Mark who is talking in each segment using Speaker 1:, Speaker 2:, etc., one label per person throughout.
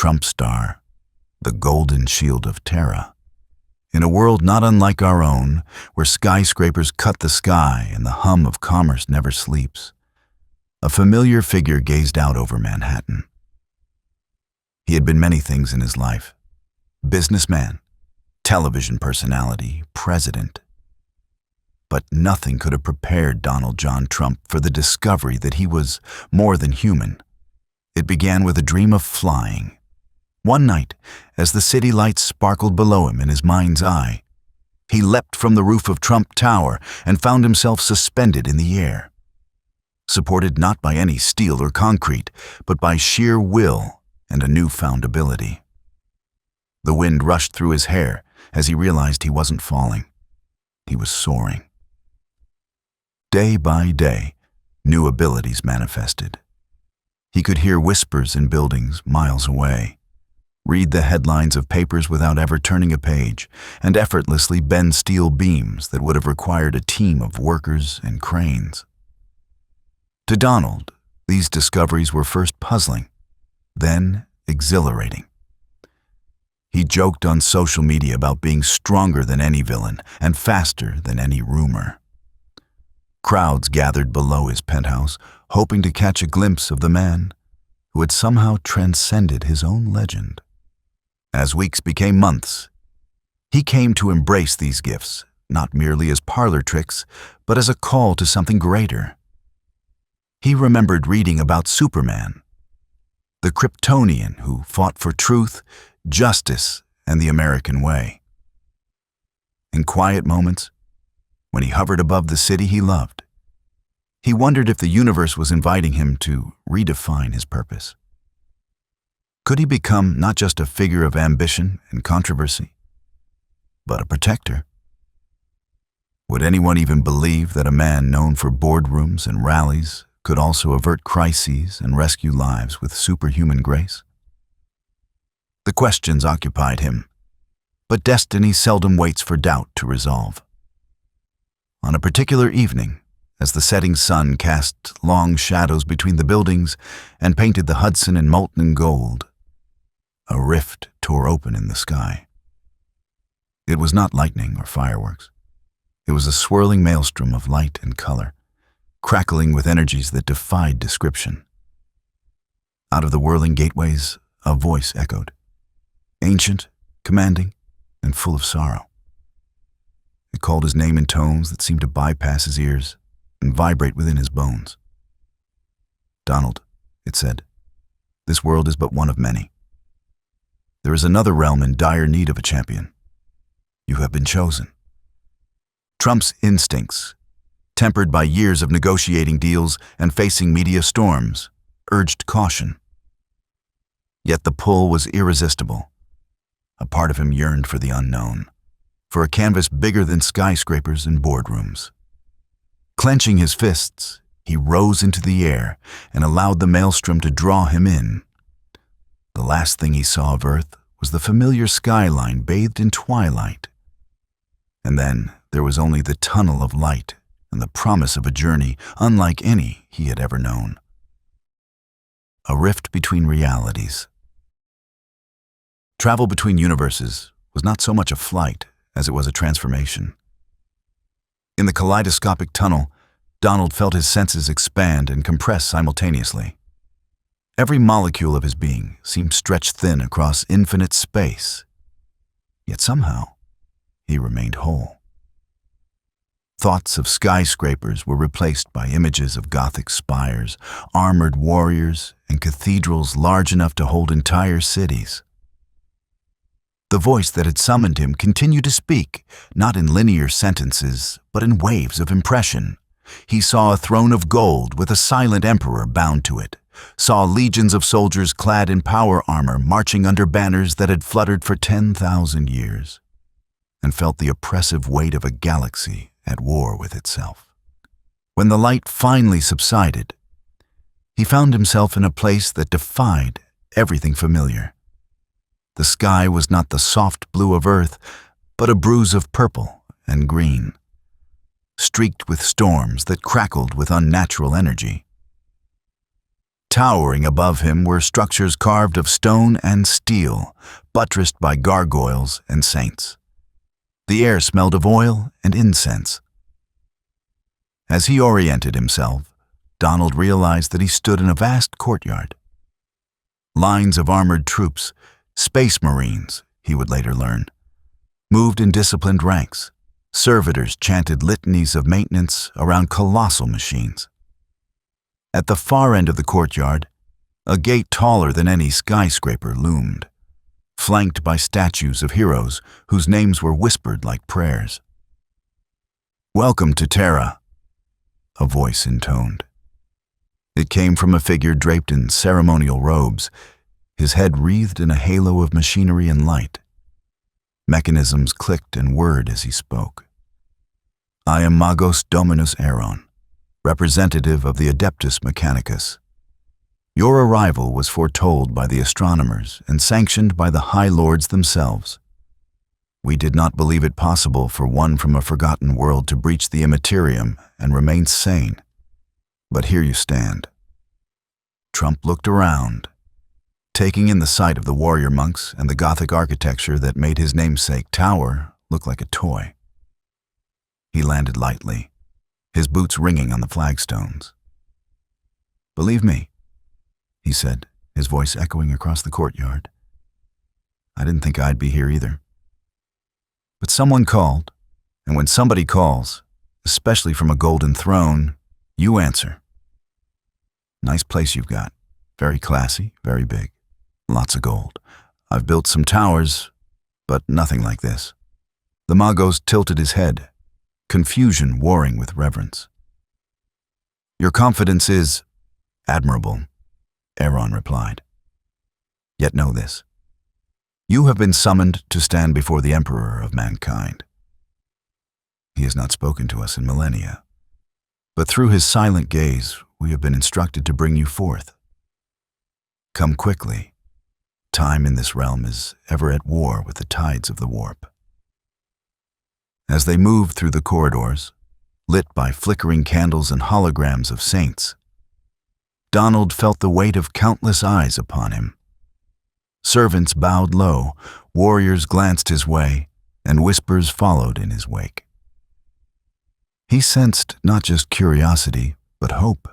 Speaker 1: Trump star, the Golden Shield of Terra. In a world not unlike our own, where skyscrapers cut the sky and the hum of commerce never sleeps, a familiar figure gazed out over Manhattan. He had been many things in his life: businessman, television personality, president. But nothing could have prepared Donald John Trump for the discovery that he was more than human. It began with a dream of flying. One night, as the city lights sparkled below him in his mind's eye, he leapt from the roof of Trump Tower and found himself suspended in the air, supported not by any steel or concrete, but by sheer will and a newfound ability. The wind rushed through his hair as he realized he wasn't falling. He was soaring. Day by day, new abilities manifested. He could hear whispers in buildings miles away, read the headlines of papers without ever turning a page, and effortlessly bend steel beams that would have required a team of workers and cranes. To Donald, these discoveries were first puzzling, then exhilarating. He joked on social media about being stronger than any villain and faster than any rumor. Crowds gathered below his penthouse, hoping to catch a glimpse of the man who had somehow transcended his own legend. As weeks became months, he came to embrace these gifts, not merely as parlor tricks, but as a call to something greater. He remembered reading about Superman, the Kryptonian who fought for truth, justice, and the American way. In quiet moments, when he hovered above the city he loved, he wondered if the universe was inviting him to redefine his purpose. Could he become not just a figure of ambition and controversy, but a protector? Would anyone even believe that a man known for boardrooms and rallies could also avert crises and rescue lives with superhuman grace? The questions occupied him, but destiny seldom waits for doubt to resolve. On a particular evening, as the setting sun cast long shadows between the buildings and painted the Hudson in molten gold, a rift tore open in the sky. It was not lightning or fireworks. It was a swirling maelstrom of light and color, crackling with energies that defied description. Out of the whirling gateways, a voice echoed, ancient, commanding, and full of sorrow. It called his name in tones that seemed to bypass his ears and vibrate within his bones. "Donald," it said, "this world is but one of many. There is another realm in dire need of a champion. You have been chosen." Trump's instincts, tempered by years of negotiating deals and facing media storms, urged caution. Yet the pull was irresistible. A part of him yearned for the unknown, for a canvas bigger than skyscrapers and boardrooms. Clenching his fists, he rose into the air and allowed the maelstrom to draw him in. The last thing he saw of Earth was the familiar skyline bathed in twilight. And then there was only the tunnel of light and the promise of a journey unlike any he had ever known. A rift between realities. Travel between universes was not so much a flight as it was a transformation. In the kaleidoscopic tunnel, Donald felt his senses expand and compress simultaneously. Every molecule of his being seemed stretched thin across infinite space. Yet somehow, he remained whole. Thoughts of skyscrapers were replaced by images of Gothic spires, armored warriors, and cathedrals large enough to hold entire cities. The voice that had summoned him continued to speak, not in linear sentences, but in waves of impression. He saw a throne of gold with a silent emperor bound to it, saw legions of soldiers clad in power armor marching under banners that had fluttered for 10,000 years, and felt the oppressive weight of a galaxy at war with itself. When the light finally subsided, he found himself in a place that defied everything familiar. The sky was not the soft blue of Earth, but a bruise of purple and green, streaked with storms that crackled with unnatural energy. Towering above him were structures carved of stone and steel, buttressed by gargoyles and saints. The air smelled of oil and incense. As he oriented himself, Donald realized that he stood in a vast courtyard. Lines of armored troops, space marines, he would later learn, moved in disciplined ranks. Servitors chanted litanies of maintenance around colossal machines. At the far end of the courtyard, a gate taller than any skyscraper loomed, flanked by statues of heroes whose names were whispered like prayers. "Welcome to Terra," a voice intoned. It came from a figure draped in ceremonial robes, his head wreathed in a halo of machinery and light. Mechanisms clicked and whirred as he spoke. "I am Magos Dominus Aaron, representative of the Adeptus Mechanicus. Your arrival was foretold by the astronomers and sanctioned by the High Lords themselves. We did not believe it possible for one from a forgotten world to breach the immaterium and remain sane. But here you stand." Trump looked around, taking in the sight of the warrior monks and the Gothic architecture that made his namesake tower look like a toy. He landed lightly, his boots ringing on the flagstones. "Believe me," he said, his voice echoing across the courtyard. "I didn't think I'd be here either. But someone called, and when somebody calls, especially from a golden throne, you answer. Nice place you've got. Very classy, very big. Lots of gold. I've built some towers, but nothing like this." The Magos tilted his head, confusion warring with reverence. "Your confidence is admirable," Aaron replied. "Yet know this. You have been summoned to stand before the Emperor of mankind. He has not spoken to us in millennia, but through his silent gaze we have been instructed to bring you forth. Come quickly. Time in this realm is ever at war with the tides of the warp." As they moved through the corridors, lit by flickering candles and holograms of saints, Donald felt the weight of countless eyes upon him. Servants bowed low, warriors glanced his way, and whispers followed in his wake. He sensed not just curiosity, but hope.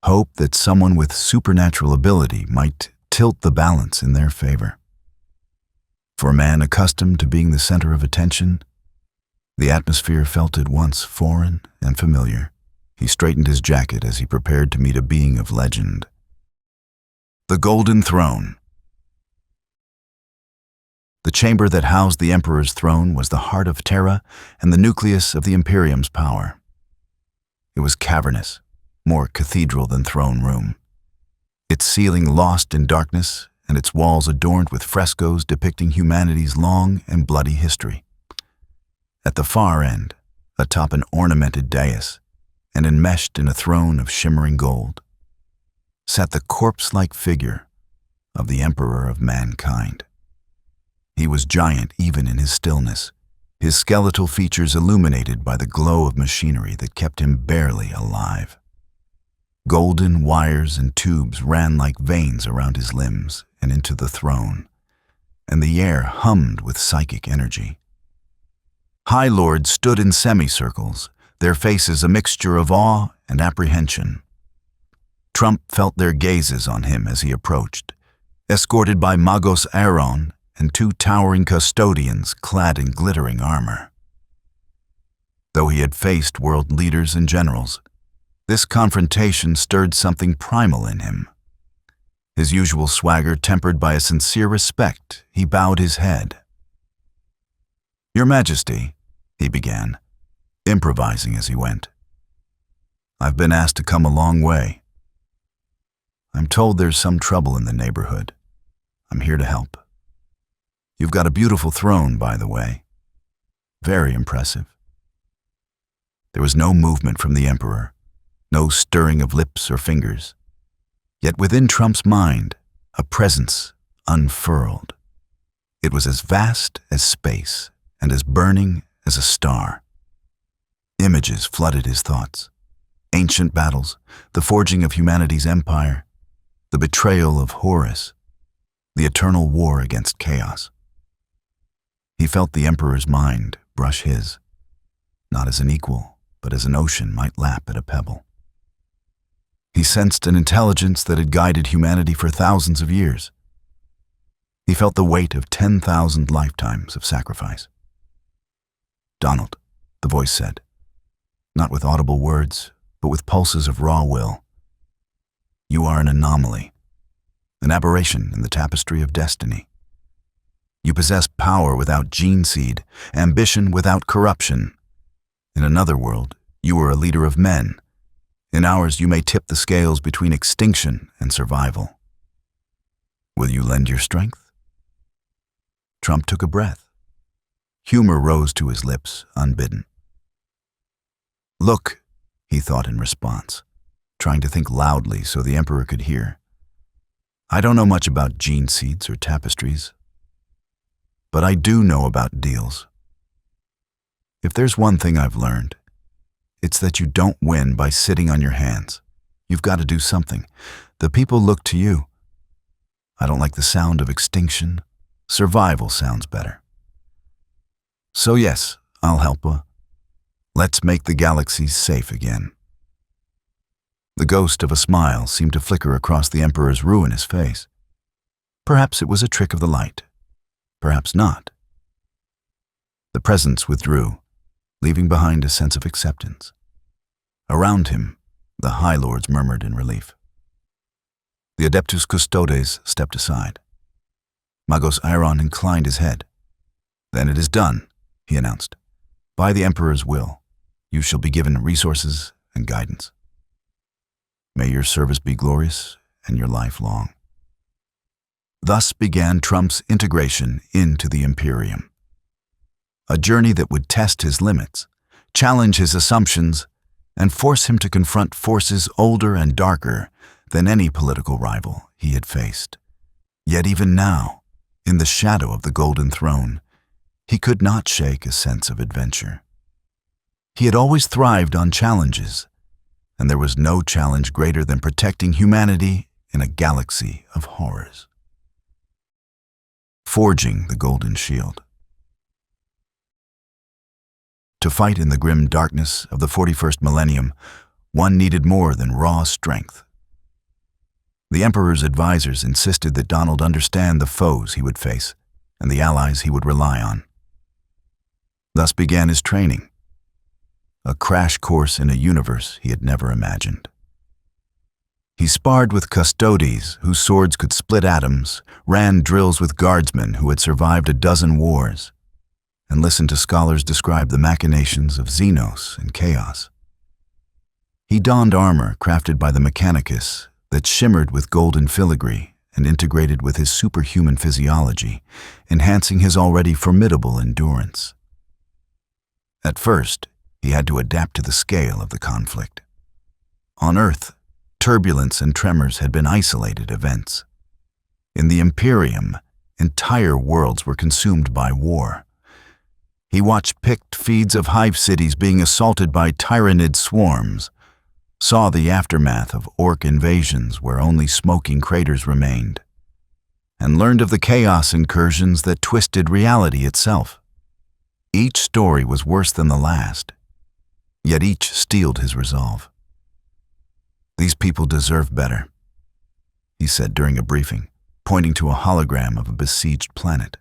Speaker 1: Hope that someone with supernatural ability might tilt the balance in their favor. For a man accustomed to being the center of attention, the atmosphere felt at once foreign and familiar. He straightened his jacket as he prepared to meet a being of legend. The Golden Throne. The chamber that housed the Emperor's throne was the heart of Terra and the nucleus of the Imperium's power. It was cavernous, more cathedral than throne room, its ceiling lost in darkness and its walls adorned with frescoes depicting humanity's long and bloody history. At the far end, atop an ornamented dais, and enmeshed in a throne of shimmering gold, sat the corpse-like figure of the Emperor of mankind. He was giant even in his stillness, his skeletal features illuminated by the glow of machinery that kept him barely alive. Golden wires and tubes ran like veins around his limbs and into the throne, and the air hummed with psychic energy. High Lords stood in semicircles, their faces a mixture of awe and apprehension. Trump felt their gazes on him as he approached, escorted by Magos Aaron and two towering custodians clad in glittering armor. Though he had faced world leaders and generals, this confrontation stirred something primal in him. His usual swagger tempered by a sincere respect, he bowed his head. "Your Majesty," he began, improvising as he went. "I've been asked to come a long way. I'm told there's some trouble in the neighborhood. I'm here to help. You've got a beautiful throne, by the way. Very impressive." There was no movement from the Emperor, no stirring of lips or fingers. Yet within Trump's mind, a presence unfurled. It was as vast as space and as burning as a star. Images flooded his thoughts. Ancient battles, the forging of humanity's empire, the betrayal of Horus, the eternal war against chaos. He felt the Emperor's mind brush his, not as an equal, but as an ocean might lap at a pebble. He sensed an intelligence that had guided humanity for thousands of years. He felt the weight of 10,000 lifetimes of sacrifice. "Donald," the voice said, not with audible words, but with pulses of raw will. "You are an anomaly, an aberration in the tapestry of destiny. You possess power without gene seed, ambition without corruption. In another world, you are a leader of men. In ours, you may tip the scales between extinction and survival. Will you lend your strength?" Trump took a breath. Humor rose to his lips, unbidden. "Look," he thought in response, trying to think loudly so the Emperor could hear. "I don't know much about gene seeds or tapestries, but I do know about deals. If there's one thing I've learned, it's that you don't win by sitting on your hands. You've got to do something. The people look to you. I don't like the sound of extinction. Survival sounds better. So yes, I'll help. Let's make the galaxies safe again." The ghost of a smile seemed to flicker across the Emperor's ruinous face. Perhaps it was a trick of the light. Perhaps not. The presence withdrew, leaving behind a sense of acceptance. Around him, the High Lords murmured in relief. The Adeptus Custodes stepped aside. Magos Eiron inclined his head. "Then it is done," he announced. "By the Emperor's will, you shall be given resources and guidance. May your service be glorious and your life long." Thus began Trump's integration into the Imperium. A journey that would test his limits, challenge his assumptions, and force him to confront forces older and darker than any political rival he had faced. Yet even now, in the shadow of the Golden Throne, he could not shake a sense of adventure. He had always thrived on challenges, and there was no challenge greater than protecting humanity in a galaxy of horrors. Forging the Golden Shield. To fight in the grim darkness of the 41st millennium, one needed more than raw strength. The Emperor's advisors insisted that Donald understand the foes he would face and the allies he would rely on. Thus began his training, a crash course in a universe he had never imagined. He sparred with custodes whose swords could split atoms, ran drills with guardsmen who had survived a dozen wars, and listened to scholars describe the machinations of Xenos and chaos. He donned armor crafted by the Mechanicus that shimmered with golden filigree and integrated with his superhuman physiology, enhancing his already formidable endurance. At first, he had to adapt to the scale of the conflict. On Earth, turbulence and tremors had been isolated events. In the Imperium, entire worlds were consumed by war. He watched picked feeds of hive cities being assaulted by tyrannid swarms, saw the aftermath of Ork invasions where only smoking craters remained, and learned of the chaos incursions that twisted reality itself. Each story was worse than the last, yet each steeled his resolve. "These people deserve better," he said during a briefing, pointing to a hologram of a besieged planet.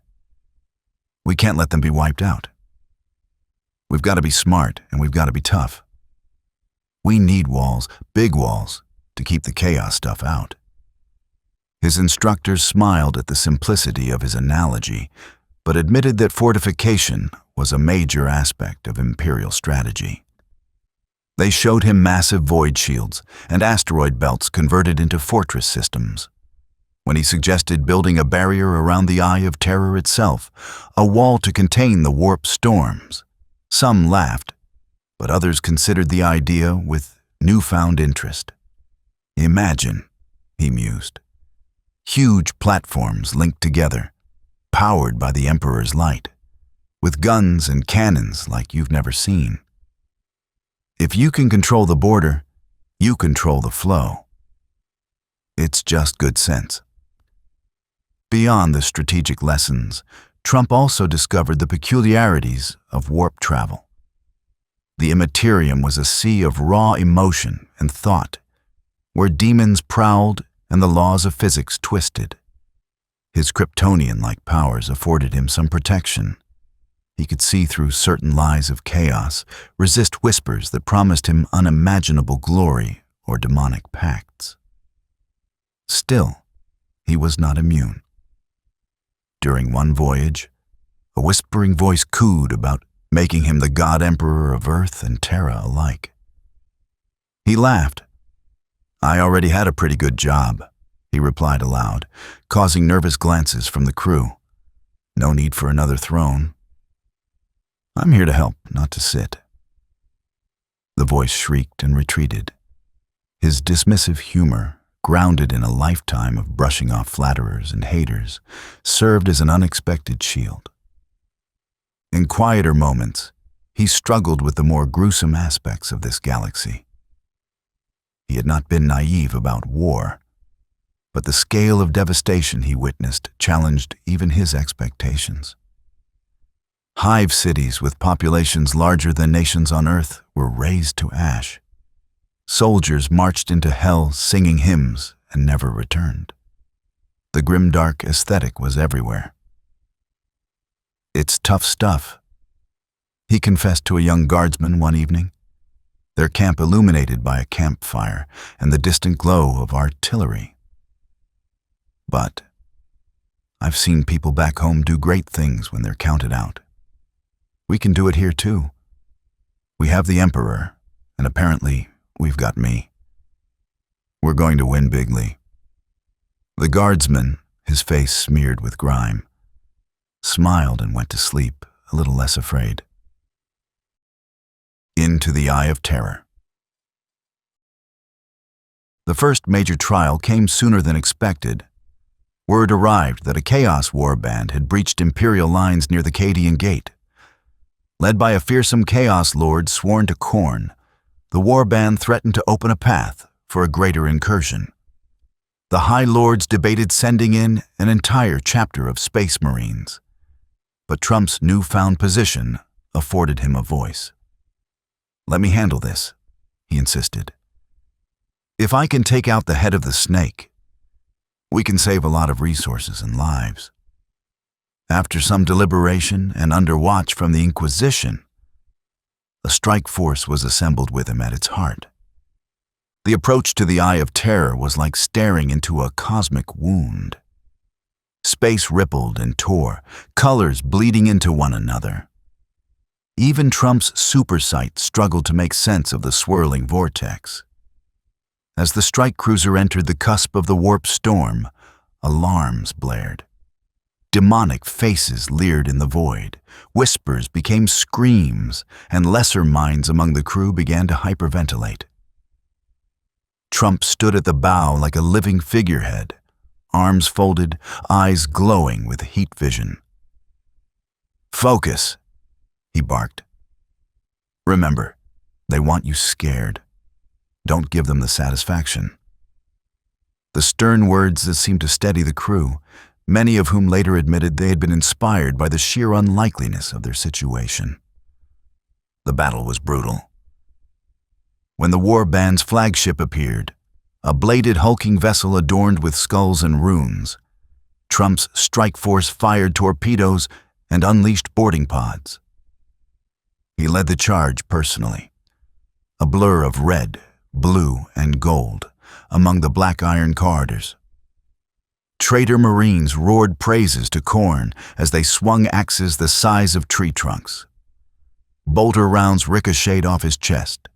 Speaker 1: "We can't let them be wiped out. We've got to be smart and we've got to be tough. We need walls, big walls, to keep the chaos stuff out." His instructors smiled at the simplicity of his analogy, but admitted that fortification was a major aspect of Imperial strategy. They showed him massive void shields and asteroid belts converted into fortress systems. When he suggested building a barrier around the Eye of Terror itself, a wall to contain the warp storms, some laughed, but others considered the idea with newfound interest. "Imagine," he mused, "huge platforms linked together, powered by the Emperor's light, with guns and cannons like you've never seen. If you can control the border, you control the flow." It's just good sense. Beyond the strategic lessons, Trump also discovered the peculiarities of warp travel. The immaterium was a sea of raw emotion and thought, where demons prowled and the laws of physics twisted. His Kryptonian-like powers afforded him some protection. He could see through certain lies of chaos, resist whispers that promised him unimaginable glory or demonic pacts. Still, he was not immune. During one voyage, a whispering voice cooed about making him the God Emperor of Earth and Terra alike. He laughed. "I already had a pretty good job," he replied aloud, causing nervous glances from the crew. "No need for another throne. I'm here to help, not to sit." The voice shrieked and retreated. His dismissive humor, grounded in a lifetime of brushing off flatterers and haters, served as an unexpected shield. In quieter moments, he struggled with the more gruesome aspects of this galaxy. He had not been naive about war, but the scale of devastation he witnessed challenged even his expectations. Hive cities with populations larger than nations on Earth were razed to ash. Soldiers marched into hell singing hymns and never returned. The grimdark aesthetic was everywhere. "It's tough stuff," he confessed to a young guardsman one evening, their camp illuminated by a campfire and the distant glow of artillery. "But I've seen people back home do great things when they're counted out. We can do it here too. We have the Emperor, and apparently we've got me. We're going to win bigly." The guardsman, his face smeared with grime, smiled and went to sleep, a little less afraid. Into the Eye of Terror. The first major trial came sooner than expected. Word arrived that a Chaos warband had breached Imperial lines near the Cadian Gate. Led by a fearsome Chaos Lord sworn to Khorne, the warband threatened to open a path for a greater incursion. The High Lords debated sending in an entire chapter of Space Marines, but Trump's newfound position afforded him a voice. "Let me handle this," he insisted. "If I can take out the head of the snake, we can save a lot of resources and lives." After some deliberation and under watch from the Inquisition, a strike force was assembled with him at its heart. The approach to the Eye of Terror was like staring into a cosmic wound. Space rippled and tore, colors bleeding into one another. Even Trump's supersight struggled to make sense of the swirling vortex. As the strike cruiser entered the cusp of the warp storm, alarms blared. Demonic faces leered in the void, whispers became screams, and lesser minds among the crew began to hyperventilate. Trump stood at the bow like a living figurehead, arms folded, eyes glowing with heat vision. "Focus," he barked. "Remember, they want you scared. Don't give them the satisfaction." The stern words that seemed to steady the crew, many of whom later admitted they had been inspired by the sheer unlikeliness of their situation. The battle was brutal. When the warband's flagship appeared, a bladed hulking vessel adorned with skulls and runes, Trump's strike force fired torpedoes and unleashed boarding pods. He led the charge personally, a blur of red, blue, and gold among the black iron corridors. Traitor Marines roared praises to Khorne as they swung axes the size of tree trunks. Bolter rounds ricocheted off his chest.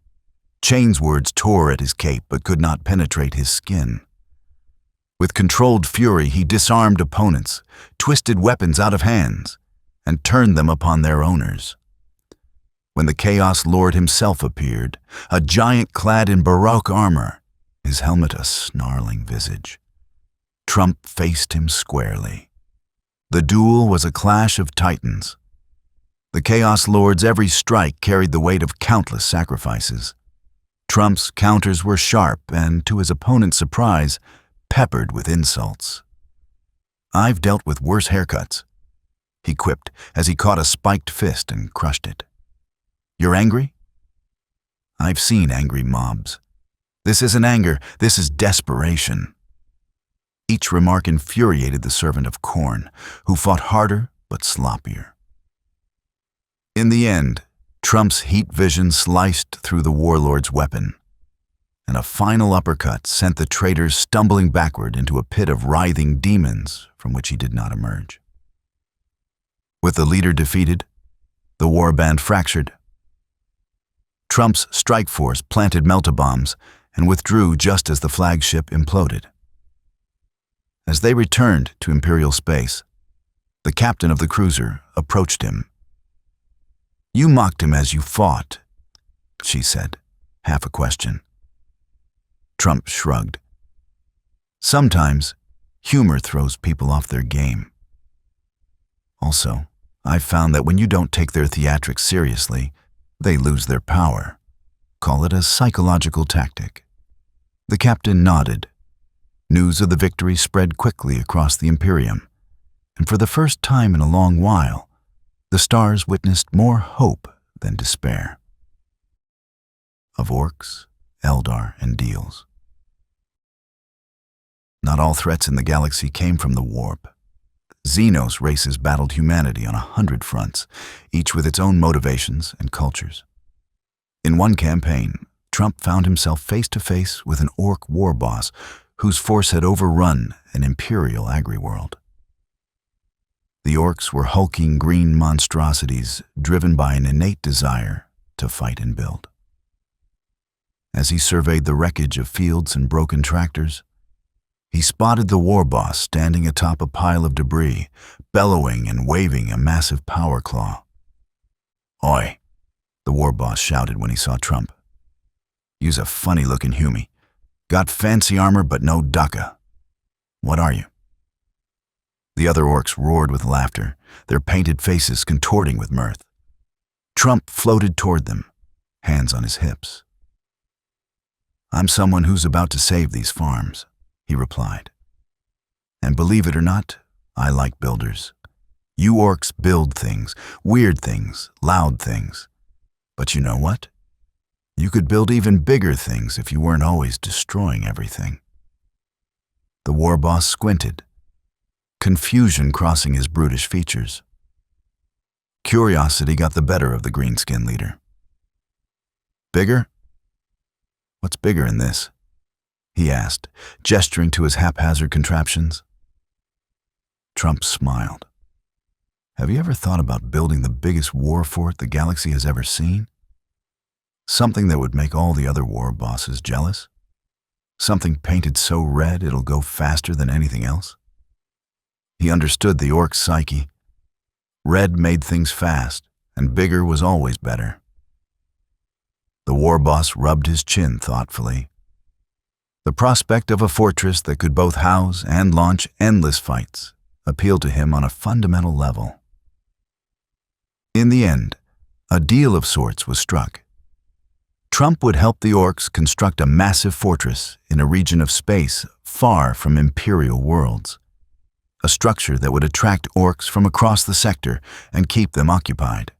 Speaker 1: Chainswords tore at his cape but could not penetrate his skin. With controlled fury, he disarmed opponents, twisted weapons out of hands, and turned them upon their owners. When the Chaos Lord himself appeared, a giant clad in Baroque armor, his helmet a snarling visage, Trump faced him squarely. The duel was a clash of titans. The Chaos Lord's every strike carried the weight of countless sacrifices. Trump's counters were sharp and, to his opponent's surprise, peppered with insults. "I've dealt with worse haircuts," he quipped as he caught a spiked fist and crushed it. "You're angry?" "I've seen angry mobs. This isn't anger, this is desperation." Each remark infuriated the servant of Khorne, who fought harder but sloppier. In the end, Trump's heat vision sliced through the warlord's weapon, and a final uppercut sent the traitor stumbling backward into a pit of writhing demons from which he did not emerge. With the leader defeated, the warband fractured. Trump's strike force planted melta-bombs and withdrew just as the flagship imploded. As they returned to Imperial space, the captain of the cruiser approached him. "You mocked him as you fought," she said, half a question. Trump shrugged. "Sometimes, humor throws people off their game. Also, I've found that when you don't take their theatrics seriously, they lose their power. Call it a psychological tactic." The captain nodded. News of the victory spread quickly across the Imperium, and for the first time in a long while, the stars witnessed more hope than despair. Of Orks, Eldar, and Deals. Not all threats in the galaxy came from the warp. Xenos races battled humanity on 100 fronts, each with its own motivations and cultures. In one campaign, Trump found himself face-to-face with an Ork war boss whose force had overrun an Imperial agri-world. The Orks were hulking green monstrosities driven by an innate desire to fight and build. As he surveyed the wreckage of fields and broken tractors, he spotted the war boss standing atop a pile of debris, bellowing and waving a massive power claw. "Oi," the war boss shouted when he saw Trump. "You's a funny-looking humie. Got fancy armor but no dakka. What are you?" The other Orks roared with laughter, their painted faces contorting with mirth. Trump floated toward them, hands on his hips. "I'm someone who's about to save these farms," he replied. "And believe it or not, I like builders. You Orks build things, weird things, loud things. But you know what? You could build even bigger things if you weren't always destroying everything." The war boss squinted, confusion crossing his brutish features. Curiosity got the better of the greenskin leader. "Bigger? What's bigger in this?" he asked, gesturing to his haphazard contraptions. Trump smiled. "Have you ever thought about building the biggest war fort the galaxy has ever seen? Something that would make all the other war bosses jealous? Something painted so red it'll go faster than anything else?" He understood the Ork's psyche. Red made things fast, and bigger was always better. The war boss rubbed his chin thoughtfully. The prospect of a fortress that could both house and launch endless fights appealed to him on a fundamental level. In the end, a deal of sorts was struck. Trump would help the Orks construct a massive fortress in a region of space far from Imperial worlds, a structure that would attract Orks from across the sector and keep them occupied.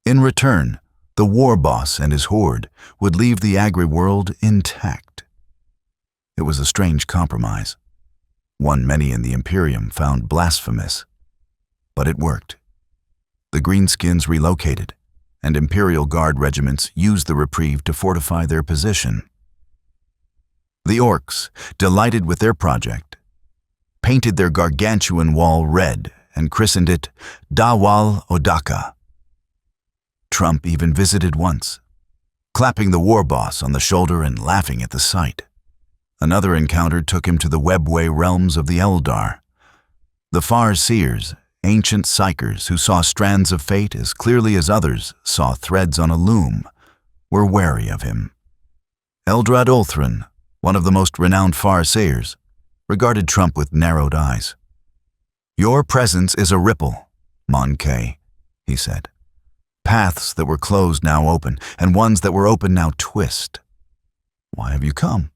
Speaker 1: In return, the war boss and his horde would leave the agri-world intact. It was a strange compromise, one many in the Imperium found blasphemous, but it worked. The Greenskins relocated, and Imperial Guard regiments used the reprieve to fortify their position. The Orks, delighted with their project, painted their gargantuan wall red and christened it Dawal Odaka. Trump even visited once, clapping the war boss on the shoulder and laughing at the sight. Another encounter took him to the webway realms of the Eldar. The far-seers, ancient psychers who saw strands of fate as clearly as others saw threads on a loom, were wary of him. Eldrad Olthran, one of the most renowned far-seers, regarded Trump with narrowed eyes. "Your presence is a ripple, Mon Kay," he said. "Paths that were closed now open, and ones that were open now twist. Why have you come?"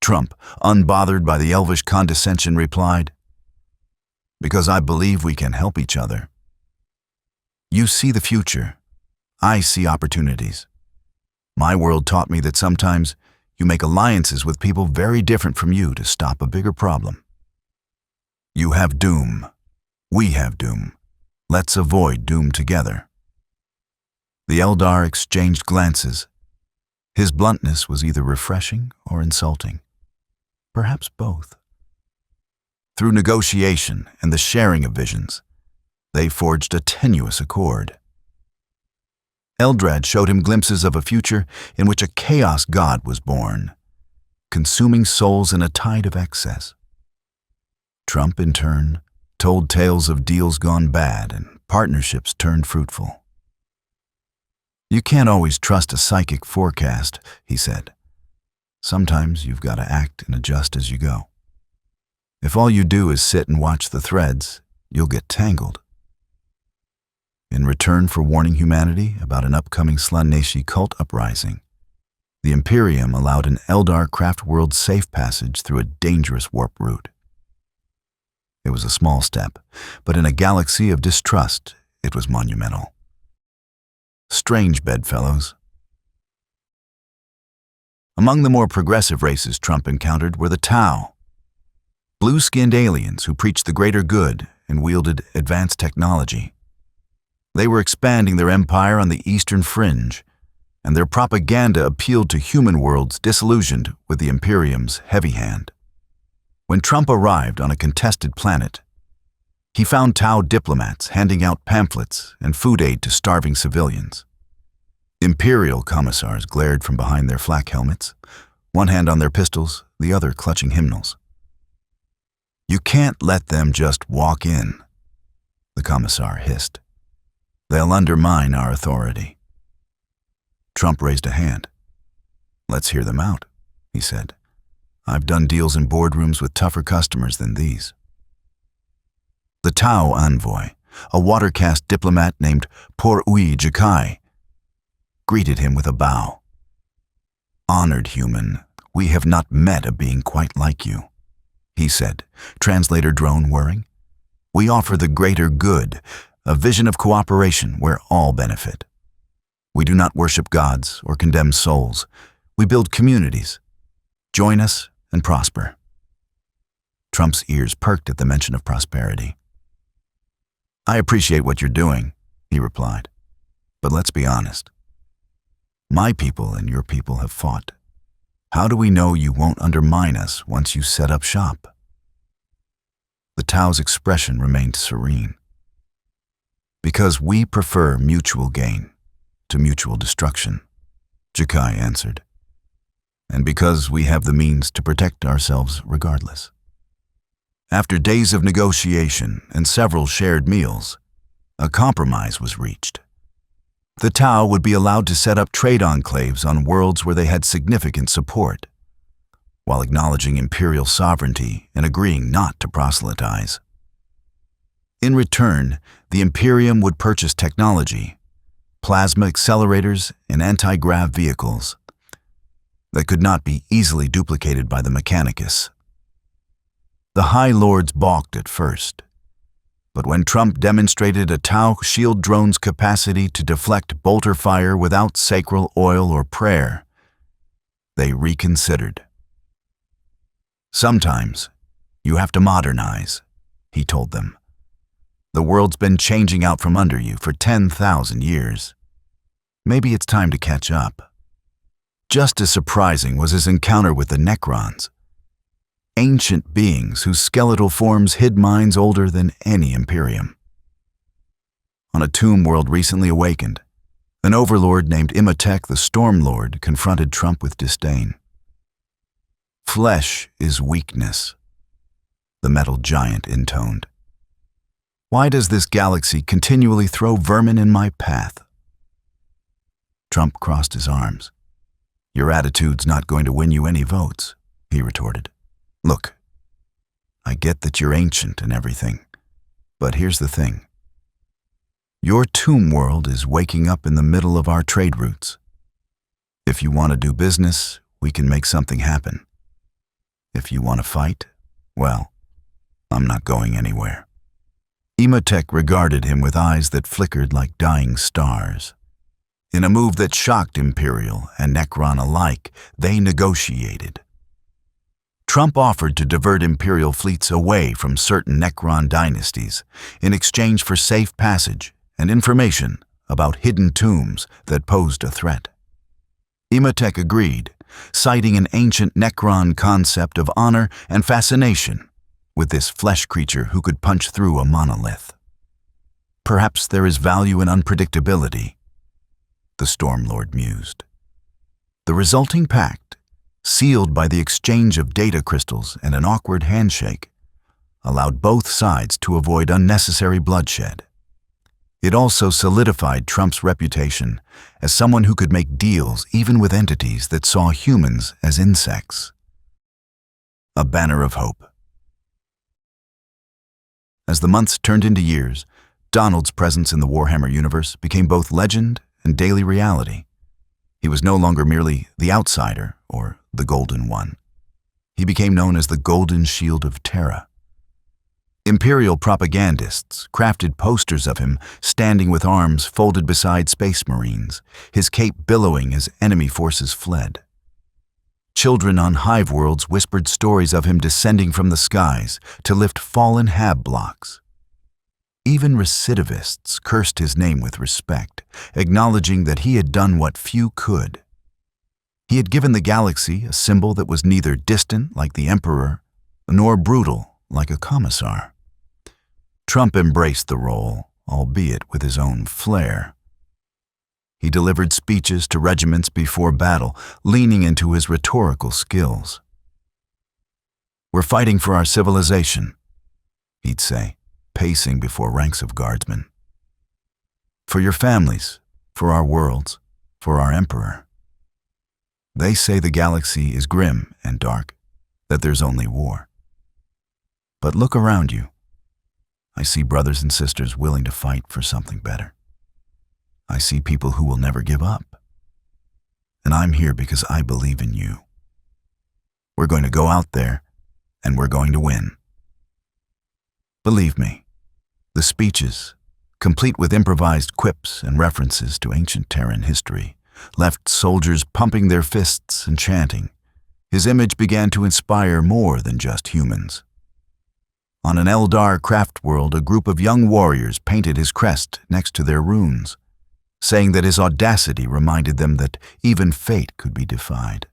Speaker 1: Trump, unbothered by the elvish condescension, replied, "Because I believe we can help each other. You see the future. I see opportunities. My world taught me that sometimes you make alliances with people very different from you to stop a bigger problem. You have doom. We have doom. Let's avoid doom together." The Eldar exchanged glances. His bluntness was either refreshing or insulting. Perhaps both. Through negotiation and the sharing of visions, they forged a tenuous accord. Eldrad showed him glimpses of a future in which a chaos god was born, consuming souls in a tide of excess. Trump, in turn, told tales of deals gone bad and partnerships turned fruitful. "You can't always trust a psychic forecast," he said. "Sometimes you've got to act and adjust as you go. If all you do is sit and watch the threads, you'll get tangled." In return for warning humanity about an upcoming Slaaneshi cult uprising, the Imperium allowed an Eldar craft world safe passage through a dangerous warp route. It was a small step, but in a galaxy of distrust, it was monumental. Strange bedfellows. Among the more progressive races Trump encountered were the Tau, blue-skinned aliens who preached the greater good and wielded advanced technology. They were expanding their empire on the eastern fringe, and their propaganda appealed to human worlds disillusioned with the Imperium's heavy hand. When Trump arrived on a contested planet, he found Tau diplomats handing out pamphlets and food aid to starving civilians. Imperial commissars glared from behind their flak helmets, one hand on their pistols, the other clutching hymnals. "You can't let them just walk in," the commissar hissed. "They'll undermine our authority." Trump raised a hand. "Let's hear them out," he said. "I've done deals in boardrooms with tougher customers than these." The Tau envoy, a water-caste diplomat named Por-Ui Jakai, greeted him with a bow. "Honored human, we have not met a being quite like you," he said, translator drone whirring. "We offer the greater good, a vision of cooperation where all benefit. We do not worship gods or condemn souls. We build communities. Join us and prosper." Trump's ears perked at the mention of prosperity. "I appreciate what you're doing," he replied. "But let's be honest. My people and your people have fought. How do we know you won't undermine us once you set up shop?" The Tau's expression remained serene. "Because we prefer mutual gain to mutual destruction," Jakai answered. "And because we have the means to protect ourselves regardless." After days of negotiation and several shared meals, a compromise was reached. The Tau would be allowed to set up trade enclaves on worlds where they had significant support, while acknowledging imperial sovereignty and agreeing not to proselytize. In return, the Imperium would purchase technology, plasma accelerators, and anti-grav vehicles that could not be easily duplicated by the Mechanicus. The High Lords balked at first, but when Trump demonstrated a Tau shield drone's capacity to deflect bolter fire without sacral oil or prayer, they reconsidered. "Sometimes you have to modernize," he told them. "The world's been changing out from under you for 10,000 years. Maybe it's time to catch up." Just as surprising was his encounter with the Necrons, ancient beings whose skeletal forms hid minds older than any Imperium. On a tomb world recently awakened, an overlord named Imhotep the Stormlord confronted Trump with disdain. "Flesh is weakness," the metal giant intoned. "Why does this galaxy continually throw vermin in my path?" Trump crossed his arms. "Your attitude's not going to win you any votes," he retorted. "Look, I get that you're ancient and everything, but here's the thing. Your tomb world is waking up in the middle of our trade routes. If you want to do business, we can make something happen. If you want to fight, well, I'm not going anywhere. Imhotep regarded him with eyes that flickered like dying stars. In a move that shocked Imperial and Necron alike, they negotiated. Trump offered to divert Imperial fleets away from certain Necron dynasties in exchange for safe passage and information about hidden tombs that posed a threat. Imhotep agreed, citing an ancient Necron concept of honor and fascination with this flesh creature who could punch through a monolith. Perhaps there is value in unpredictability, the Stormlord mused. The resulting pact, sealed by the exchange of data crystals and an awkward handshake, allowed both sides to avoid unnecessary bloodshed. It also solidified Trump's reputation as someone who could make deals even with entities that saw humans as insects. A banner of hope. As the months turned into years, Donald's presence in the Warhammer universe became both legend and daily reality. He was no longer merely the outsider or the Golden One. He became known as the Golden Shield of Terra. Imperial propagandists crafted posters of him standing with arms folded beside space marines, his cape billowing as enemy forces fled. Children on hive worlds whispered stories of him descending from the skies to lift fallen hab blocks. Even recidivists cursed his name with respect, acknowledging that he had done what few could. He had given the galaxy a symbol that was neither distant like the Emperor, nor brutal like a commissar. Trump embraced the role, albeit with his own flair. He delivered speeches to regiments before battle, leaning into his rhetorical skills. "We're fighting for our civilization," he'd say, pacing before ranks of guardsmen. "For your families, for our worlds, for our Emperor. They say the galaxy is grim and dark, that there's only war. But look around you. I see brothers and sisters willing to fight for something better. I see people who will never give up. And I'm here because I believe in you. We're going to go out there, and we're going to win." Believe me, the speeches, complete with improvised quips and references to ancient Terran history, left soldiers pumping their fists and chanting. His image began to inspire more than just humans. On an Eldar craft world, a group of young warriors painted his crest next to their runes, saying that his audacity reminded them that even fate could be defied.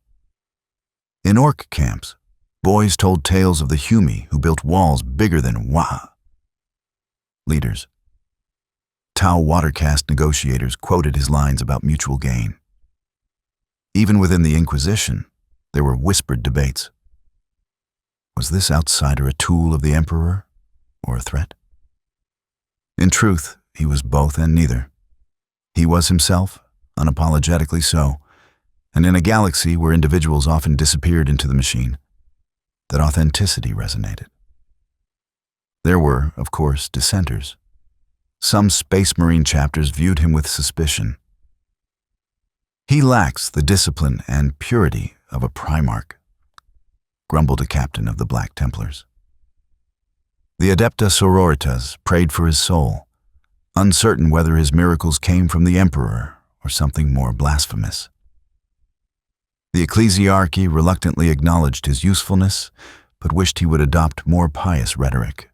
Speaker 1: In Ork camps, boys told tales of the Humi who built walls bigger than leaders. Tau watercast negotiators quoted his lines about mutual gain. Even within the Inquisition, there were whispered debates. Was this outsider a tool of the Emperor or a threat? In truth, he was both and neither. He was himself, unapologetically so, and in a galaxy where individuals often disappeared into the machine, that authenticity resonated. There were, of course, dissenters. Some Space Marine chapters viewed him with suspicion. "He lacks the discipline and purity of a Primarch," grumbled a captain of the Black Templars. The Adepta Sororitas prayed for his soul, uncertain whether his miracles came from the Emperor or something more blasphemous. The Ecclesiarchy reluctantly acknowledged his usefulness, but wished he would adopt more pious rhetoric.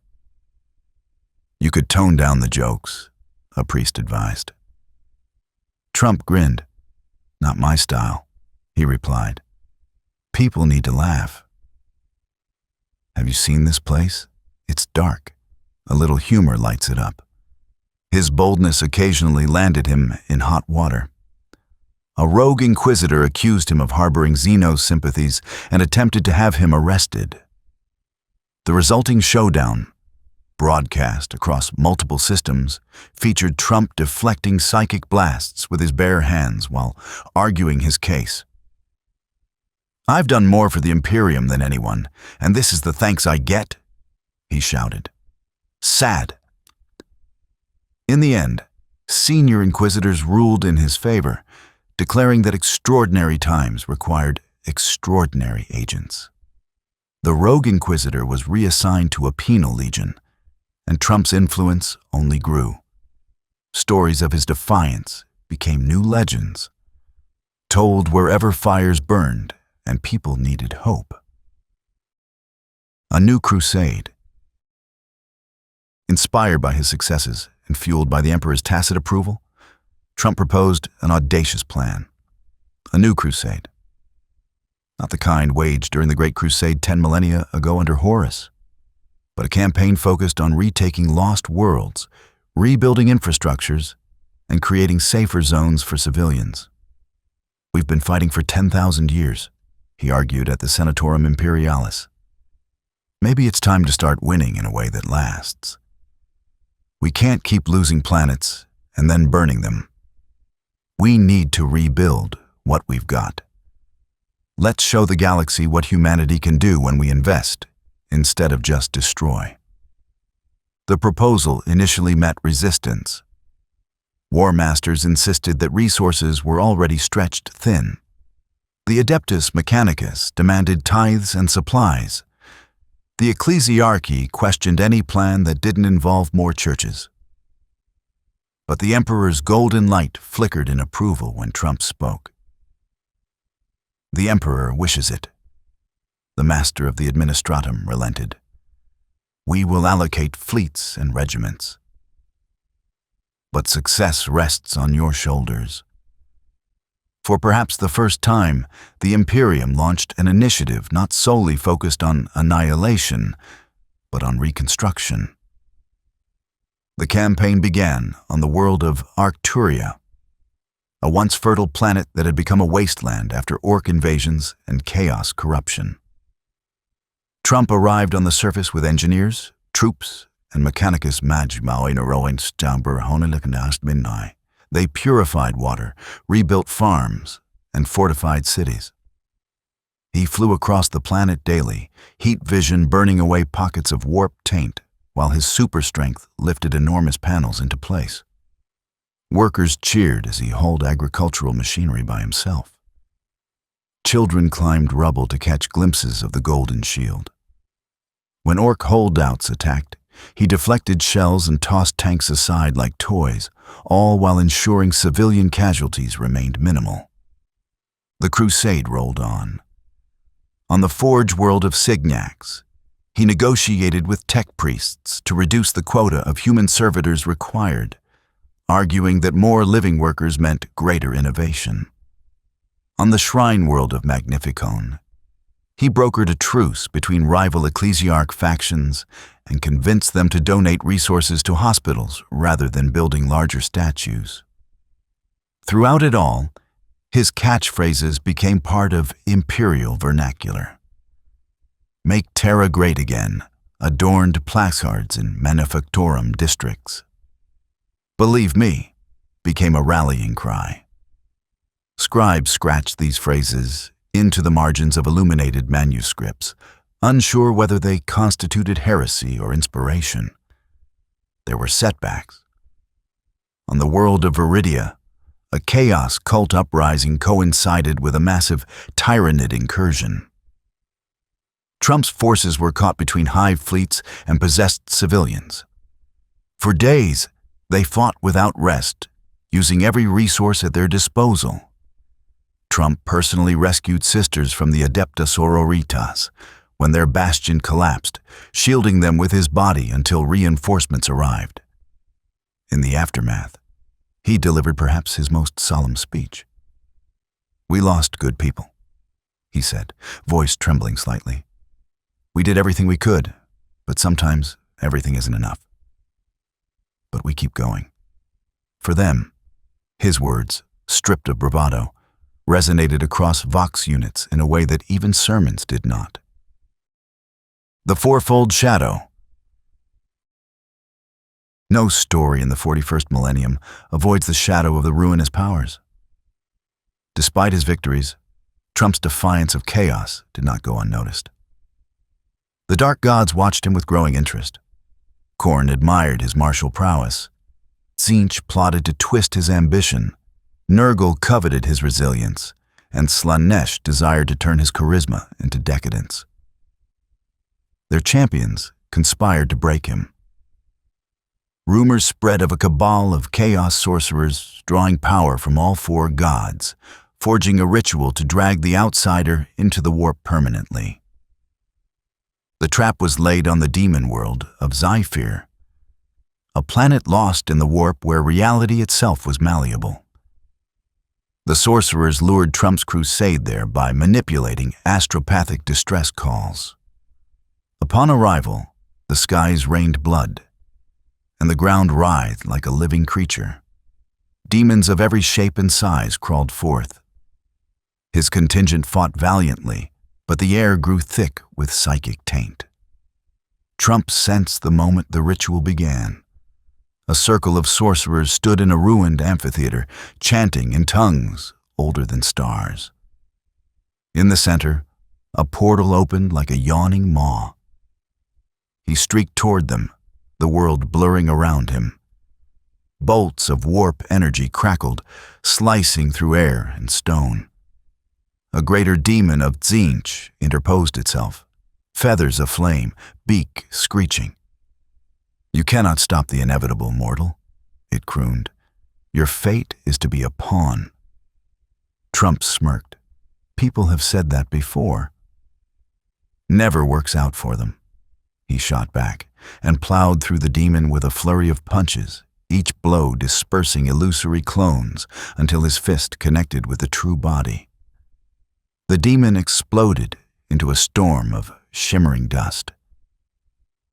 Speaker 1: "You could tone down the jokes," a priest advised. Trump grinned. "Not my style," he replied. "People need to laugh. Have you seen this place? It's dark. A little humor lights it up." His boldness occasionally landed him in hot water. A rogue inquisitor accused him of harboring Xenos sympathies and attempted to have him arrested. The resulting showdown, broadcast across multiple systems, featured Trump deflecting psychic blasts with his bare hands while arguing his case. "I've done more for the Imperium than anyone, and this is the thanks I get," he shouted. "Sad." In the end, senior inquisitors ruled in his favor, declaring that extraordinary times required extraordinary agents. The rogue inquisitor was reassigned to a penal legion, and Trump's influence only grew. Stories of his defiance became new legends, told wherever fires burned and people needed hope. A new crusade. Inspired by his successes and fueled by the emperor's tacit approval, Trump proposed an audacious plan. A new crusade. Not the kind waged during the Great Crusade 10 millennia ago under Horus, but a campaign focused on retaking lost worlds, rebuilding infrastructures, and creating safer zones for civilians. We've been fighting for 10,000 years, he argued at the Senatorum Imperialis. Maybe it's time to start winning in a way that lasts. We can't keep losing planets and then burning them. We need to rebuild what we've got. Let's show the galaxy what humanity can do when we invest, instead of just destroy. The proposal initially met resistance. War masters insisted that resources were already stretched thin. The Adeptus Mechanicus demanded tithes and supplies. The ecclesiarchy questioned any plan that didn't involve more churches. But the emperor's golden light flickered in approval when Trump spoke. The emperor wishes it. The master of the administratum relented. We will allocate fleets and regiments. But success rests on your shoulders. For perhaps the first time, the Imperium launched an initiative not solely focused on annihilation, but on reconstruction. The campaign began on the world of Arcturia, a once fertile planet that had become a wasteland after Ork invasions and chaos corruption. Trump arrived on the surface with engineers, troops, and mechanicus magmaoinoroinstauber. They purified water, rebuilt farms, and fortified cities. He flew across the planet daily, heat vision burning away pockets of warp taint, while his super strength lifted enormous panels into place. Workers cheered as he hauled agricultural machinery by himself. Children climbed rubble to catch glimpses of the Golden Shield. When Ork holdouts attacked, he deflected shells and tossed tanks aside like toys, all while ensuring civilian casualties remained minimal. The crusade rolled on. On the forge world of Signax, he negotiated with tech priests to reduce the quota of human servitors required, arguing that more living workers meant greater innovation. On the shrine world of Magnificon, he brokered a truce between rival ecclesiarch factions and convinced them to donate resources to hospitals rather than building larger statues. Throughout it all, his catchphrases became part of imperial vernacular. Make Terra great again, adorned placards in manufactorum districts. Believe me, became a rallying cry. Scribes scratched these phrases into the margins of illuminated manuscripts, unsure whether they constituted heresy or inspiration. There were setbacks. On the world of Viridia, a chaos cult uprising coincided with a massive Tyranid incursion. Trump's forces were caught between hive fleets and possessed civilians. For days, they fought without rest, using every resource at their disposal. Trump personally rescued sisters from the Adepta Sororitas when their bastion collapsed, shielding them with his body until reinforcements arrived. In the aftermath, he delivered perhaps his most solemn speech. "We lost good people," he said, voice trembling slightly. "We did everything we could, but sometimes everything isn't enough. But we keep going." For them, his words, stripped of bravado, resonated across Vox units in a way that even sermons did not. The fourfold shadow. No story in the 41st millennium avoids the shadow of the ruinous powers. Despite his victories, Trump's defiance of chaos did not go unnoticed. The dark gods watched him with growing interest. Khorne admired his martial prowess. Tzeentch plotted to twist his ambition. Nurgle coveted his resilience, and Slaanesh desired to turn his charisma into decadence. Their champions conspired to break him. Rumors spread of a cabal of chaos sorcerers drawing power from all four gods, forging a ritual to drag the outsider into the warp permanently. The trap was laid on the demon world of Zephyr, a planet lost in the warp where reality itself was malleable. The sorcerers lured Trump's crusade there by manipulating astropathic distress calls. Upon arrival, the skies rained blood, and the ground writhed like a living creature. Demons of every shape and size crawled forth. His contingent fought valiantly, but the air grew thick with psychic taint. Trump sensed the moment the ritual began. A circle of sorcerers stood in a ruined amphitheater, chanting in tongues older than stars. In the center, a portal opened like a yawning maw. He streaked toward them, the world blurring around him. Bolts of warp energy crackled, slicing through air and stone. A greater demon of Tzeentch interposed itself, feathers aflame, beak screeching. "You cannot stop the inevitable, mortal," it crooned. "Your fate is to be a pawn." Trump smirked. People have said that before. "Never works out for them," he shot back, and plowed through the demon with a flurry of punches, each blow dispersing illusory clones until his fist connected with the true body. The demon exploded into a storm of shimmering dust.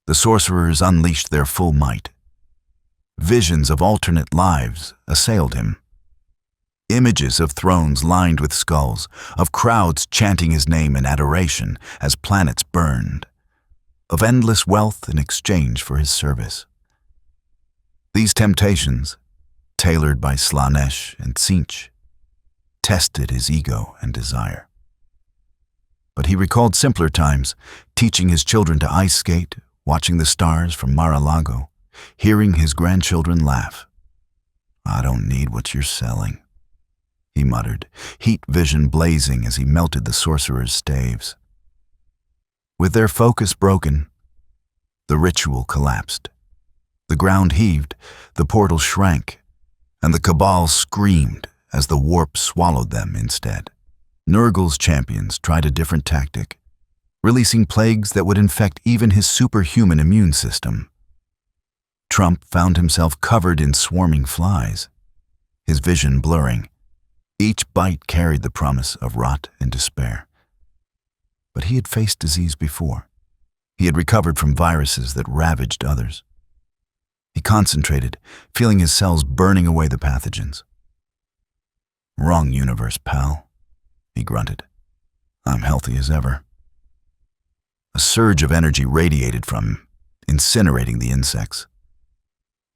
Speaker 1: The sorcerers unleashed their full might. Visions of alternate lives assailed him. Images of thrones lined with skulls, of crowds chanting his name in adoration as planets burned, of endless wealth in exchange for his service. These temptations, tailored by Slaanesh and Tzeentch, tested his ego and desire. But he recalled simpler times, teaching his children to ice skate, watching the stars from Mar-a-Lago, hearing his grandchildren laugh. "I don't need what you're selling," he muttered, heat vision blazing as he melted the sorcerer's staves. With their focus broken, the ritual collapsed. The ground heaved, the portal shrank, and the cabal screamed as the warp swallowed them instead. Nurgle's champions tried a different tactic, releasing plagues that would infect even his superhuman immune system. Trump found himself covered in swarming flies, his vision blurring. Each bite carried the promise of rot and despair. But he had faced disease before. He had recovered from viruses that ravaged others. He concentrated, feeling his cells burning away the pathogens. "Wrong universe, pal," he grunted. "I'm healthy as ever." A surge of energy radiated from him, incinerating the insects.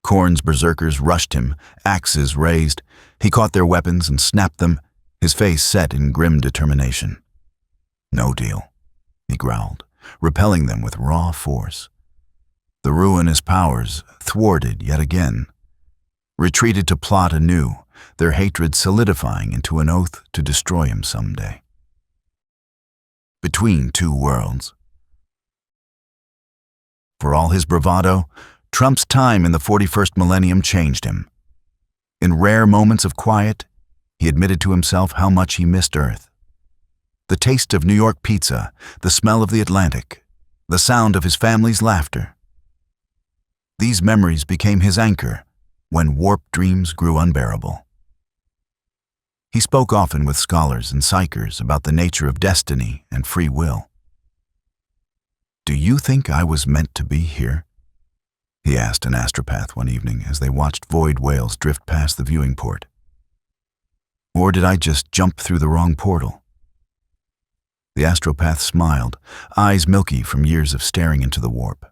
Speaker 1: Khorne's berserkers rushed him, axes raised. He caught their weapons and snapped them, his face set in grim determination. "No deal," he growled, repelling them with raw force. The ruinous powers thwarted yet again, retreated to plot anew, their hatred solidifying into an oath to destroy him someday. Between two worlds. For all his bravado, Trump's time in the 41st millennium changed him. In rare moments of quiet, he admitted to himself how much he missed Earth. The taste of New York pizza, the smell of the Atlantic, the sound of his family's laughter. These memories became his anchor when warp dreams grew unbearable. He spoke often with scholars and psychers about the nature of destiny and free will. "Do you think I was meant to be here?" he asked an astropath one evening as they watched void whales drift past the viewing port. "Or did I just jump through the wrong portal?" The astropath smiled, eyes milky from years of staring into the warp.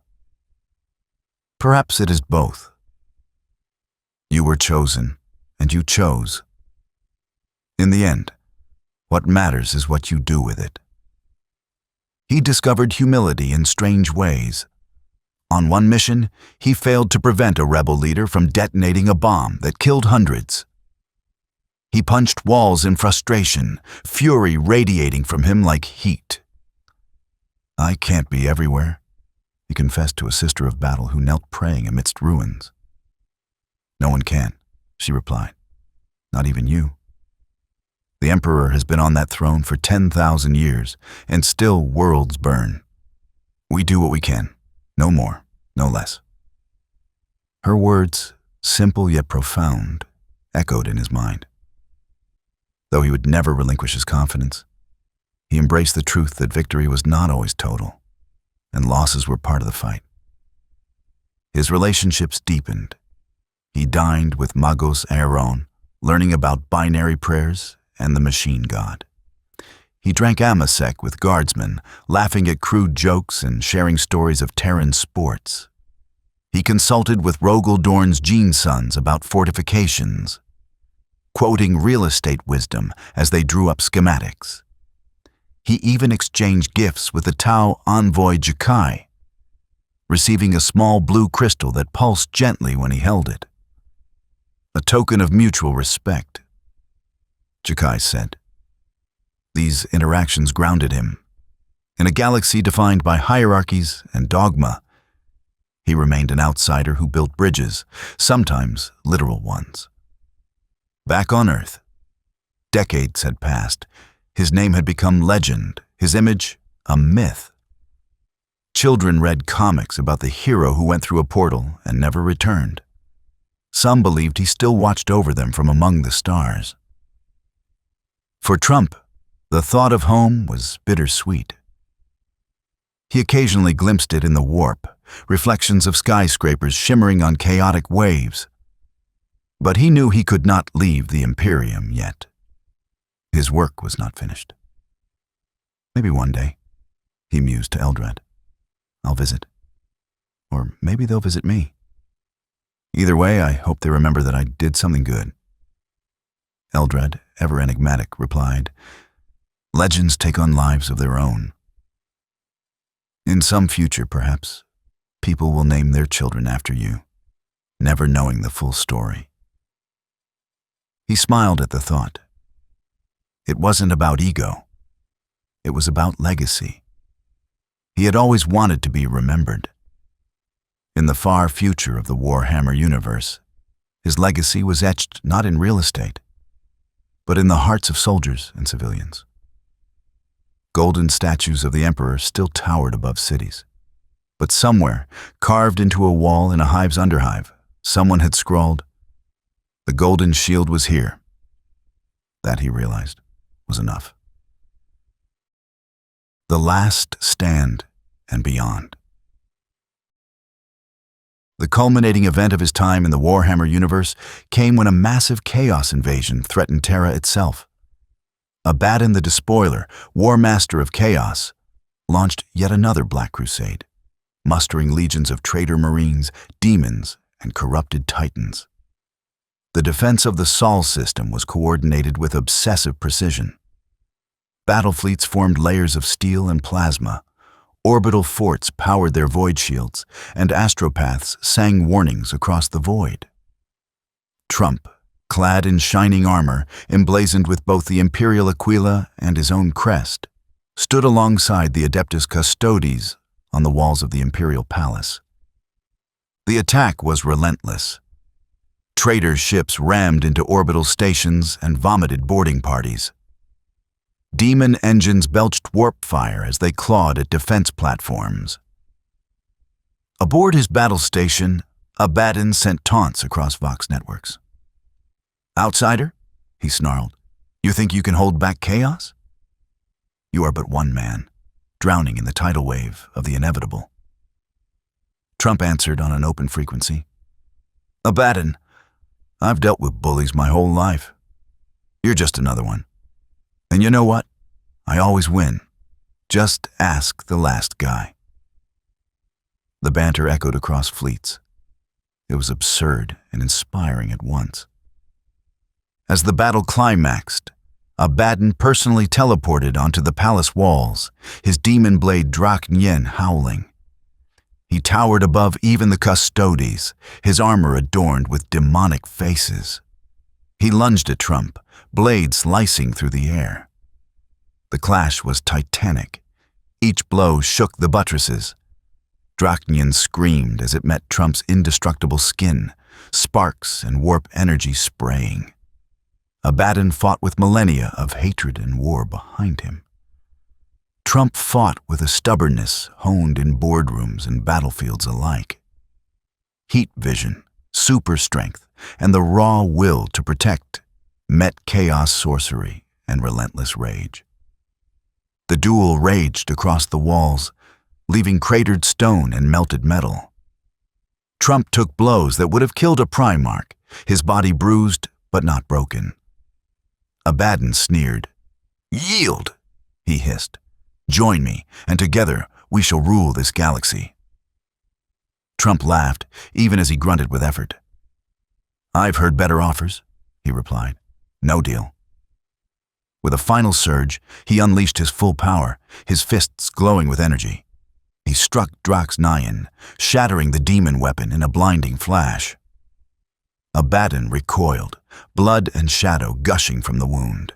Speaker 1: "Perhaps it is both. You were chosen, and you chose. In the end, what matters is what you do with it." He discovered humility in strange ways. On one mission, he failed to prevent a rebel leader from detonating a bomb that killed hundreds. He punched walls in frustration, fury radiating from him like heat. "I can't be everywhere," he confessed to a sister of battle who knelt praying amidst ruins. "No one can," she replied. "Not even you. The Emperor has been on that throne for 10,000 years, and still worlds burn. We do what we can, no more, no less." Her words, simple yet profound, echoed in his mind. Though he would never relinquish his confidence, he embraced the truth that victory was not always total, and losses were part of the fight. His relationships deepened. He dined with Magos Aeron, learning about binary prayers and the machine god. He drank amasec with guardsmen, laughing at crude jokes and sharing stories of Terran sports. He consulted with Rogel Dorn's gene sons about fortifications, quoting real estate wisdom as they drew up schematics. He even exchanged gifts with the Tau envoy Jakai, receiving a small blue crystal that pulsed gently when he held it. A token of mutual respect, Jakai said. These interactions grounded him. In a galaxy defined by hierarchies and dogma, he remained an outsider who built bridges, sometimes literal ones. Back on Earth, decades had passed. His name had become legend, his image a myth. Children read comics about the hero who went through a portal and never returned. Some believed he still watched over them from among the stars. For Trump, the thought of home was bittersweet. He occasionally glimpsed it in the warp, reflections of skyscrapers shimmering on chaotic waves. But he knew he could not leave the Imperium yet. His work was not finished. "Maybe one day," he mused to Eldrad, "I'll visit. Or maybe they'll visit me. Either way, I hope they remember that I did something good." Eldrad, ever enigmatic, replied, "Legends take on lives of their own. In some future, perhaps, people will name their children after you, never knowing the full story." He smiled at the thought. It wasn't about ego. It was about legacy. He had always wanted to be remembered. In the far future of the Warhammer universe, his legacy was etched not in real estate, but in the hearts of soldiers and civilians. Golden statues of the Emperor still towered above cities. But somewhere, carved into a wall in a hive's underhive, someone had scrawled, "The Golden Shield was here." That, he realized, was enough. The Last Stand and Beyond. The culminating event of his time in the Warhammer universe came when a massive chaos invasion threatened Terra itself. Abaddon the Despoiler, War Master of Chaos, launched yet another Black Crusade, mustering legions of traitor marines, demons, and corrupted titans. The defense of the Sol system was coordinated with obsessive precision. Battle fleets formed layers of steel and plasma. Orbital forts powered their void shields, and astropaths sang warnings across the void. Trump, clad in shining armor, emblazoned with both the Imperial Aquila and his own crest, stood alongside the Adeptus Custodes on the walls of the Imperial Palace. The attack was relentless. Traitor ships rammed into orbital stations and vomited boarding parties. Demon engines belched warp fire as they clawed at defense platforms. Aboard his battle station, Abaddon sent taunts across Vox networks. "Outsider," he snarled, "you think you can hold back chaos? You are but one man, drowning in the tidal wave of the inevitable." Trump answered on an open frequency, "Abaddon, I've dealt with bullies my whole life. You're just another one. And you know what? I always win. Just ask the last guy." The banter echoed across fleets. It was absurd and inspiring at once. As the battle climaxed, Abaddon personally teleported onto the palace walls, his demon blade Drak Nyen howling. He towered above even the Custodes, his armor adorned with demonic faces. He lunged at Trump, blade slicing through the air. The clash was titanic. Each blow shook the buttresses. Draknian screamed as it met Trump's indestructible skin, sparks and warp energy spraying. Abaddon fought with millennia of hatred and war behind him. Trump fought with a stubbornness honed in boardrooms and battlefields alike. Heat vision, super strength, and the raw will to protect met chaos sorcery and relentless rage. The duel raged across the walls, leaving cratered stone and melted metal. Trump took blows that would have killed a Primarch, his body bruised but not broken. Abaddon sneered. "Yield," he hissed. "Join me, and together we shall rule this galaxy." Trump laughed, even as he grunted with effort. "I've heard better offers," he replied. "No deal." With a final surge, he unleashed his full power, his fists glowing with energy. He struck Drax Nyan, shattering the demon weapon in a blinding flash. Abaddon recoiled, blood and shadow gushing from the wound.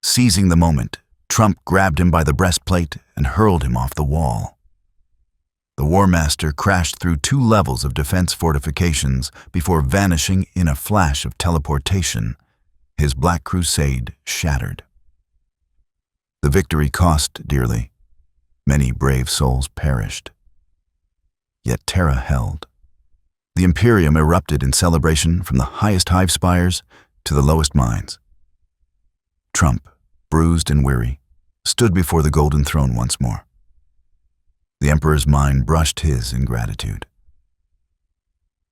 Speaker 1: Seizing the moment, Trump grabbed him by the breastplate and hurled him off the wall. The War Master crashed through 2 levels of defense fortifications before vanishing in a flash of teleportation, his Black Crusade shattered. The victory cost dearly. Many brave souls perished. Yet Terra held. The Imperium erupted in celebration from the highest hive spires to the lowest mines. Trump, bruised and weary, stood before the Golden Throne once more. The Emperor's mind brushed his in gratitude.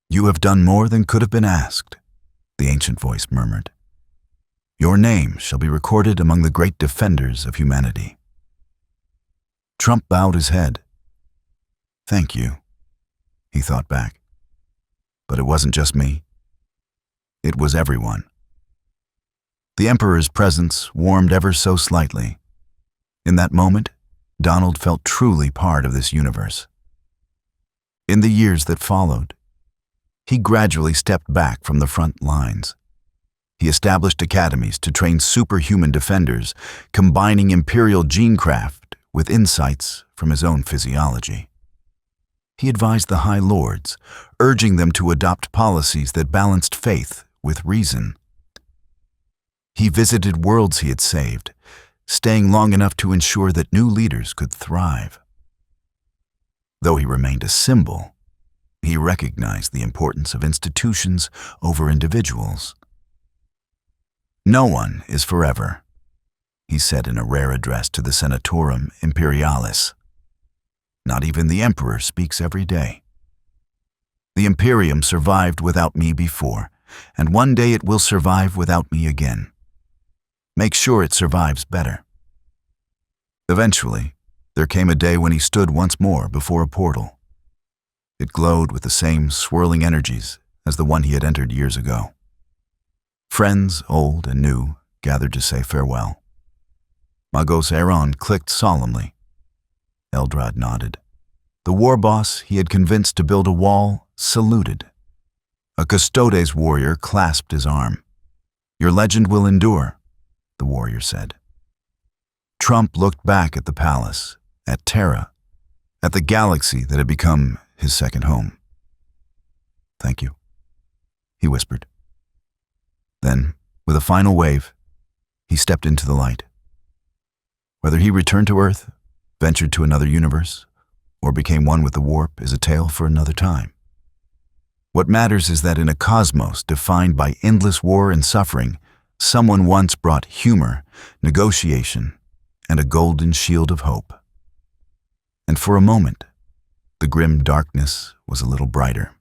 Speaker 1: "You have done more than could have been asked," the ancient voice murmured. "Your name shall be recorded among the great defenders of humanity." Trump bowed his head. "Thank you," he thought back. But it wasn't just me. It was everyone. The Emperor's presence warmed ever so slightly. In that moment, Donald felt truly part of this universe. In the years that followed, he gradually stepped back from the front lines. He established academies to train superhuman defenders, combining Imperial genecraft with insights from his own physiology. He advised the High Lords, urging them to adopt policies that balanced faith with reason. He visited worlds he had saved, staying long enough to ensure that new leaders could thrive. Though he remained a symbol, he recognized the importance of institutions over individuals. "No one is forever," he said in a rare address to the Senatorum Imperialis. "Not even the Emperor speaks every day. The Imperium survived without me before, and one day it will survive without me again. Make sure it survives better." Eventually, there came a day when he stood once more before a portal. It glowed with the same swirling energies as the one he had entered years ago. Friends, old and new, gathered to say farewell. Magos Eiron clicked solemnly. Eldrad nodded. The war boss he had convinced to build a wall saluted. A Custodes warrior clasped his arm. "Your legend will endure," the warrior said. Trump looked back at the palace, at Terra, at the galaxy that had become his second home. "Thank you," he whispered. Then, with a final wave, he stepped into the light. Whether he returned to Earth, ventured to another universe, or became one with the warp is a tale for another time. What matters is that in a cosmos defined by endless war and suffering, someone once brought humor, negotiation, and a golden shield of hope. And for a moment, the grim darkness was a little brighter.